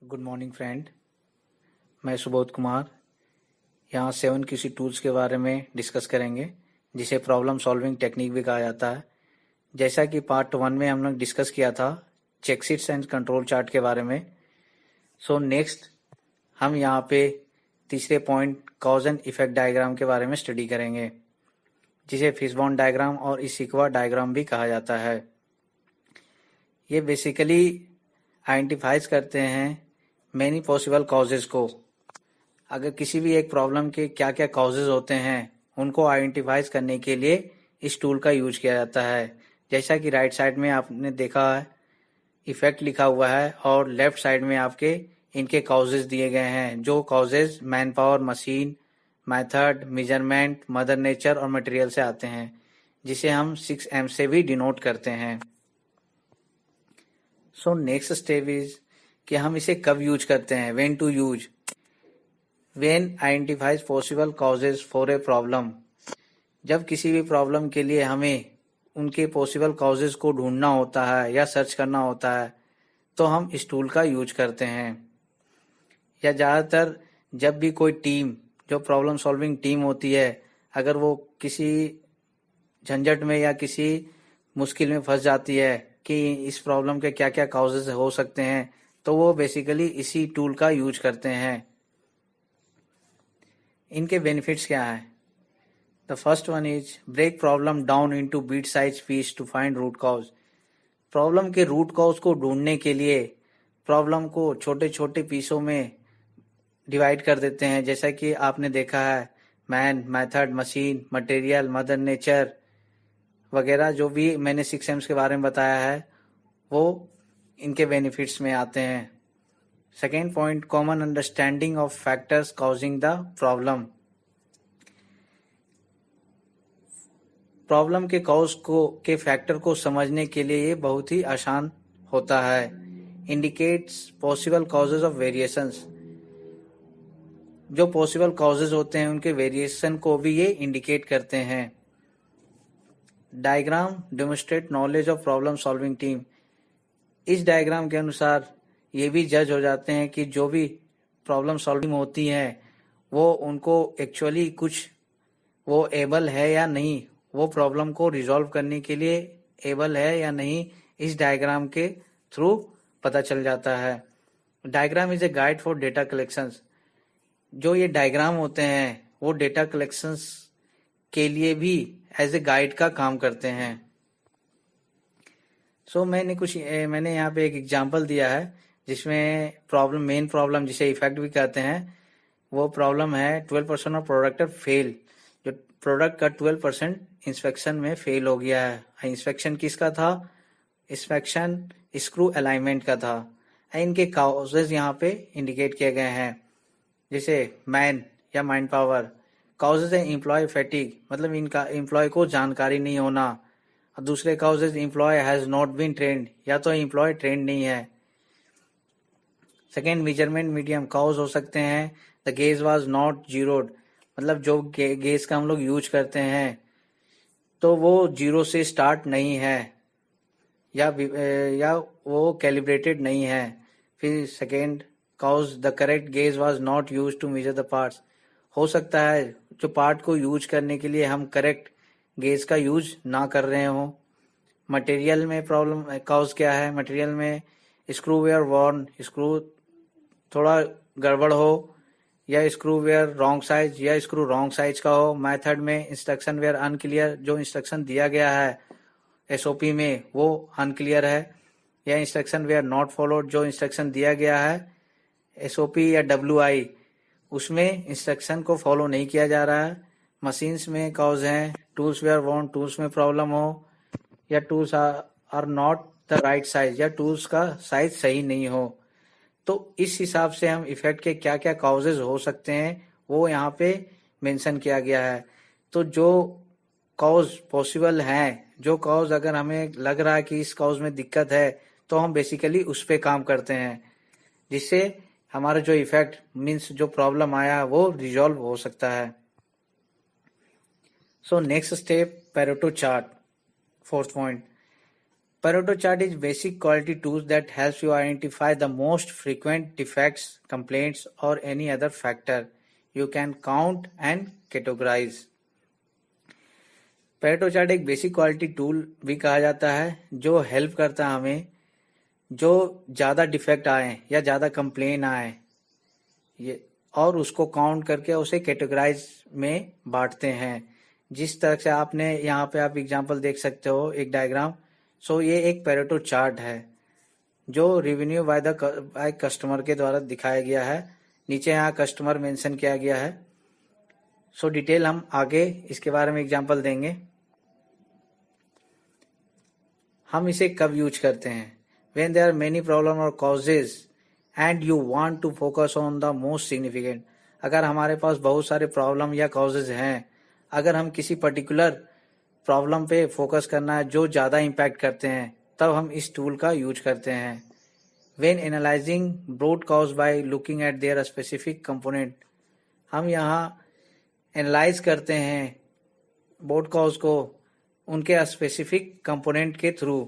Good morning friend. मैं सुबोध कुमार यहाँ 7QC tools के बारे में डिस्कस करेंगे, जिसे प्रॉब्लम सॉल्विंग टेक्निक भी कहा जाता है। जैसा कि पार्ट 1 में हम लोग डिस्कस किया था चेकशीट्स एंड कंट्रोल चार्ट के बारे में। नेक्स्ट हम यहाँ पे तीसरे point cause and effect diagram के बारे में स्टडी करेंगे, जिसे फिशबोन डायग्राम और इशिकावा डायग्राम भी कहा जाता है। ये बेसिकली आइडेंटिफाइज करते हैं मैनी पॉसिबल कॉजेज को। अगर किसी भी एक प्रॉब्लम के क्या क्या कॉजेज होते हैं उनको आइडेंटिफाइज करने के लिए इस टूल का यूज किया जाता है। जैसा कि राइट साइड में आपने देखा है इफेक्ट लिखा हुआ है और लेफ्ट साइड में आपके इनके कॉजेज दिए गए हैं, जो causes man power, machine, method, measurement, mother nature और मटेरियल से आते हैं, जिसे हम 6M से भी डिनोट करते हैं। नेक्स्ट स्टेप इज कि हम इसे कब यूज करते हैं, when to use. When identifies possible causes for a problem. जब किसी भी प्रॉब्लम के लिए हमें उनके पॉसिबल कॉजेज को ढूंढना होता है या सर्च करना होता है तो हम इस टूल का यूज करते हैं। या ज़्यादातर जब भी कोई टीम, जो प्रॉब्लम सॉल्विंग टीम होती है, अगर वो किसी झंझट में या किसी मुश्किल में फंस जाती है कि इस प्रॉब्लम के क्या क्या कॉजेज हो सकते हैं, तो वो बेसिकली इसी टूल का यूज करते हैं। इनके बेनिफिट्स क्या हैं? The first one is break problem down into bite size piece to find root cause. Problem के रूट कॉज को ढूंढने के लिए प्रॉब्लम को छोटे छोटे पीसों में डिवाइड कर देते हैं। जैसा कि आपने देखा है man, method, machine, material, mother nature वगैरह, जो भी मैंने 6M's के बारे में बताया है वो इनके बेनिफिट्स में आते हैं। Second point, common understanding of factors causing the problem. Problem के कॉज के फैक्टर को समझने के लिए ये बहुत ही आसान होता है। Indicates possible causes of variations. जो पॉसिबल कॉजेज होते हैं उनके वेरिएशन को भी ये इंडिकेट करते हैं। Diagram demonstrate knowledge of problem solving team. इस डायग्राम के अनुसार ये भी जज हो जाते हैं कि जो भी प्रॉब्लम सॉल्विंग होती है वो उनको एक्चुअली कुछ वो एबल है या नहीं, वो प्रॉब्लम को रिजॉल्व करने के लिए एबल है या नहीं, इस डायग्राम के थ्रू पता चल जाता है। Diagram is a guide for data collections. जो ये डायग्राम होते हैं वो डेटा कलेक्शंस के लिए भी एज ए गाइड का काम करते हैं। मैंने यहाँ पे एक एग्जांपल दिया है जिसमें मेन प्रॉब्लम जिसे इफेक्ट भी कहते हैं, वो प्रॉब्लम है 12% ऑफ प्रोडक्ट फेल। जो प्रोडक्ट का 12% इंस्पेक्शन में फेल हो गया है। इंस्पेक्शन किसका था? इंस्पेक्शन स्क्रू अलाइनमेंट का था। इनके कॉजेज यहाँ पे इंडिकेट किए गए हैं, जैसे मैन या माइंड पावर। कॉजेज है एम्प्लॉय फैटिग, मतलब इनका एम्प्लॉय को जानकारी नहीं होना। दूसरे causes employee has not been trained, या तो एम्प्लॉय ट्रेंड नहीं है। सेकेंड, मेजरमेंट मीडियम कॉज हो सकते हैं द गेज वाज नॉट जीरोड, मतलब जो गेज का हम लोग यूज करते हैं तो वो जीरो से स्टार्ट नहीं है या वो कैलिब्रेटेड नहीं है। फिर second cause the correct gauge was not used to measure the parts. हो सकता है जो पार्ट को यूज करने के लिए हम करेक्ट गेज का यूज ना कर रहे हो। मटेरियल में प्रॉब्लम कॉज क्या है? मटेरियल में स्क्रू वेयर वॉर्न, स्क्रू थोड़ा गड़बड़ हो, या स्क्रू वेयर रॉन्ग साइज, या स्क्रू रॉन्ग साइज का हो। मेथड में इंस्ट्रक्शन वेयर अनक्लियर, जो इंस्ट्रक्शन दिया गया है SOP में वो अनक्लियर है। या इंस्ट्रक्शन वेयर नॉट फॉलोड, जो इंस्ट्रक्शन दिया गया है SOP या WI उसमें इंस्ट्रक्शन को फॉलो नहीं किया जा रहा है। मशीन्स में कॉज हैं टूल्स वेयर वॉर्न, टूल्स में प्रॉब्लम हो, या tools are not the right size, या टूल्स का साइज सही नहीं हो। तो इस हिसाब से हम इफेक्ट के क्या क्या कॉजेज हो सकते हैं वो यहाँ पे मेंशन किया गया है। तो जो कॉज पॉसिबल हैं, जो कॉज अगर हमें लग रहा है कि इस कॉज में दिक्कत है, तो हम बेसिकली उस पे काम करते हैं, जिससे हमारा जो इफेक्ट मीन्स जो प्रॉब्लम आया वो रिजॉल्व हो सकता है। Next step, Pareto chart, fourth point. Pareto chart is basic quality tools that helps you identify the most frequent defects, complaints, or any other factor you can count and categorize. Pareto chart एक basic quality tool भी कहा जाता है जो help करता है हमें जो ज़्यादा डिफेक्ट आए या ज़्यादा कंप्लेन आए ये और उसको काउंट करके उसे कैटेगराइज में बांटते हैं। जिस तरह से आपने यहाँ पे आप एग्जांपल देख सकते हो एक डायग्राम। सो ये एक पेरेटो चार्ट है जो रेवेन्यू बाय कस्टमर के द्वारा दिखाया गया है। नीचे यहाँ कस्टमर मेंशन किया गया है। सो डिटेल हम आगे इसके बारे में एग्जांपल देंगे। हम इसे कब यूज करते हैं? When there are many problem or causes and you want to focus on the most significant. अगर हमारे पास बहुत सारे प्रॉब्लम या कॉजेज हैं, अगर हम किसी पर्टिकुलर प्रॉब्लम पे फोकस करना है जो ज़्यादा इम्पैक्ट करते हैं, तब हम इस टूल का यूज करते हैं। When analyzing broad cause by looking at their specific component, हम यहाँ एनालाइज करते हैं ब्रॉड कॉज को उनके स्पेसिफिक कंपोनेंट के थ्रू,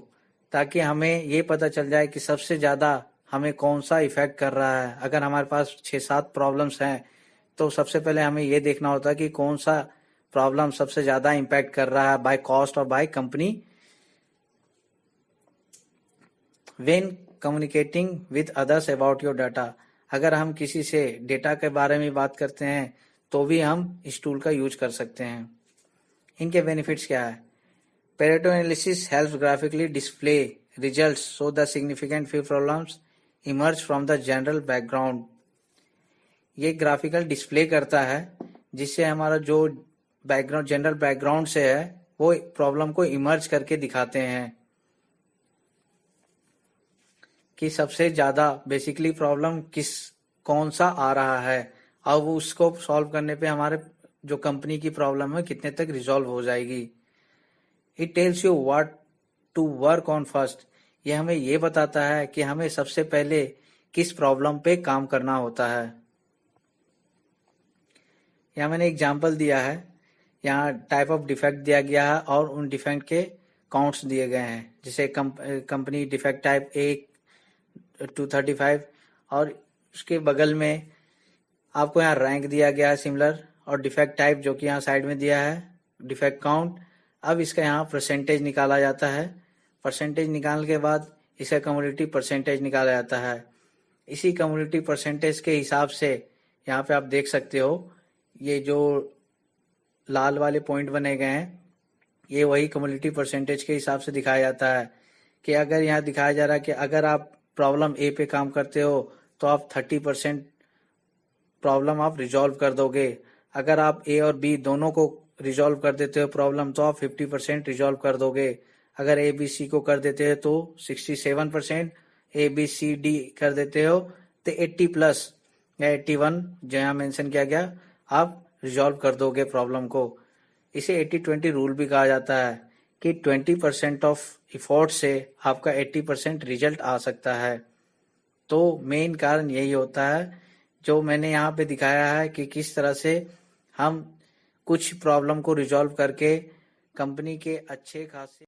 ताकि हमें ये पता चल जाए कि सबसे ज़्यादा हमें कौन सा इफेक्ट कर रहा है। अगर हमारे पास 6-7 प्रॉब्लम्स हैं तो सबसे पहले हमें ये देखना होता है कि कौन सा प्रॉब्लम सबसे ज़्यादा इम्पैक्ट कर रहा है बाय कॉस्ट और by company. When communicating with others about your data, अगर हम किसी से डेटा के बारे में बात करते हैं तो भी हम इस टूल का यूज कर सकते हैं। इनके बेनिफिट्स क्या है? Pareto analysis helps graphically display results so the significant few problems emerge from the general background. ये ग्राफिकल डिस्प्ले करता है जिससे हमारा जो बैकग्राउंड जनरल बैकग्राउंड से है वो प्रॉब्लम को इमर्ज करके दिखाते हैं कि सबसे ज़्यादा बेसिकली प्रॉब्लम कौन सा आ रहा है और वो उसको सॉल्व करने पे हमारे जो कंपनी की प्रॉब्लम है कितने तक रिजॉल्व हो जाएगी। It tells you what to work on first. ये हमें ये बताता है कि हमें सबसे पहले किस प्रॉब्लम पे काम करना होता है। यहाँ मैंने एग्जाम्पल दिया है, यहाँ टाइप ऑफ डिफेक्ट दिया गया है और उन डिफेक्ट के काउंट्स दिए गए हैं, जैसे कंपनी डिफेक्ट टाइप 235 और उसके बगल में आपको यहाँ रैंक दिया गया है सिमिलर, और डिफेक्ट टाइप जो कि यहाँ साइड में दिया है डिफेक्ट काउंट। अब इसका यहाँ परसेंटेज निकाला जाता है। परसेंटेज निकालने के बाद इसका कम्युनिटी परसेंटेज निकाला जाता है। इसी कम्युनिटी परसेंटेज के हिसाब से यहाँ पे आप देख सकते हो ये जो लाल वाले पॉइंट बने गए हैं ये वही कम्युनिटी परसेंटेज के हिसाब से दिखाया जाता है कि अगर यहाँ दिखाया जा रहा है कि अगर आप प्रॉब्लम ए पे काम करते हो तो आप 30% प्रॉब्लम आप रिजॉल्व कर दोगे। अगर आप ए और बी दोनों को रिजॉल्व कर देते हो प्रॉब्लम तो आप 50% रिजॉल्व कर दोगे। अगर ए बी सी को कर देते हो तो 67%, ए बी सी डी कर देते हो तो 80+ या 81 जो यहाँ मेंशन किया गया आप रिजॉल्व कर दोगे प्रॉब्लम को। इसे 80-20 रूल भी कहा जाता है कि 20% ऑफ इफोर्ट से आपका 80% रिजल्ट आ सकता है। तो मेन कारण यही होता है जो मैंने यहाँ पे दिखाया है कि किस तरह से हम कुछ प्रॉब्लम को रिजॉल्व करके कंपनी के अच्छे खासे